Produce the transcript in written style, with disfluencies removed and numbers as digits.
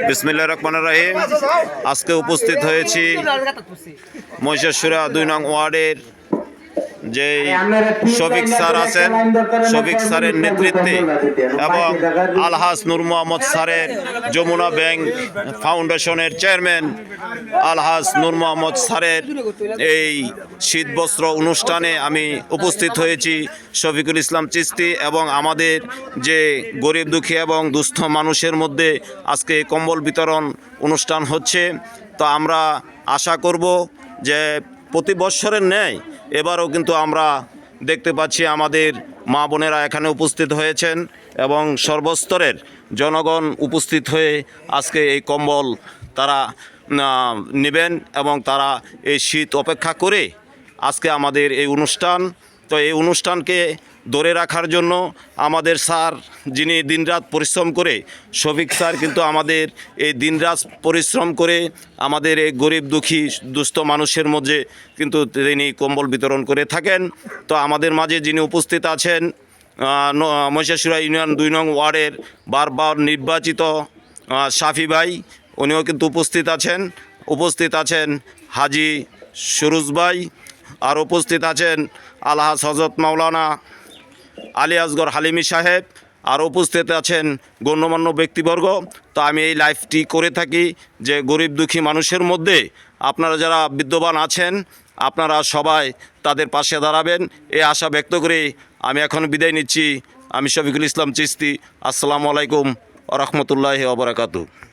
বিসমিল্লাহির রহমানির রহিম। আজকে উপস্থিত হয়েছি মহিষাসুরা 2 নং ওয়ার্ডের যে শফিক স্যার আছেন, শফিক স্যারের নেতৃত্বে এবং আলহাজ নূর মোহাম্মদ স্যারের যমুনা ব্যাংক ফাউন্ডেশনের চেয়ারম্যান আলহাজ নূর মোহাম্মদ স্যারের এই শীতবস্ত্র অনুষ্ঠানে আমি উপস্থিত হয়েছি। শফিকুল ইসলাম চিশতি এবং আমাদের যে গরিব দুঃখী এবং দুস্থ মানুষের মধ্যে আজকে কম্বল বিতরণ অনুষ্ঠান হচ্ছে। তো আমরা আশা করব যে প্রতি বৎসরের ন্যায় এবারও কিন্তু আমরা দেখতে পাচ্ছি আমাদের মা বোনেরা এখানে উপস্থিত হয়েছেন এবং সর্বস্তরের জনগণ উপস্থিত হয়ে আজকে এই কম্বল তারা নেবেন এবং তারা এই শীত অপেক্ষা করে আজকে আমাদের এই অনুষ্ঠান। তো এই অনুষ্ঠানকে ধরে রাখার জন্য আমাদের স্যার যিনি দিনরাত পরিশ্রম করে, শফিক স্যার কিন্তু আমাদের এই দিনরাত পরিশ্রম করে আমাদের এই গরিব দুঃখী দুস্থ মানুষের মধ্যে কিন্তু তিনি কম্বল বিতরণ করে থাকেন। তো আমাদের মাঝে যিনি উপস্থিত আছেন মহিষাসুরা ইউনিয়ন 2 নং ওয়ার্ডের বারবার নির্বাচিত শাফি ভাই, উনিও কিন্তু উপস্থিত আছেন হাজি সুরুজ ভাই, আর উপস্থিত আছেন আলহাজ হজরত মাওলানা আলী আসগর হালিমি সাহেব, আর উপস্থিত আছেন গণ্যমান্য ব্যক্তিবর্গ। তো আমি এই লাইভটি করে থাকি যে গরিব দুঃখী মানুষের মধ্যে আপনারা যারা বিদ্যমান আছেন আপনারা সবাই তাদের পাশে দাঁড়াবেন, এই আশা ব্যক্ত করে আমি এখন বিদায় নিচ্ছি। আমি শফিকুল ইসলাম চিশতি। আসসালামু আলাইকুম ওয়া রাহমাতুল্লাহি ওয়া বারাকাতুহু।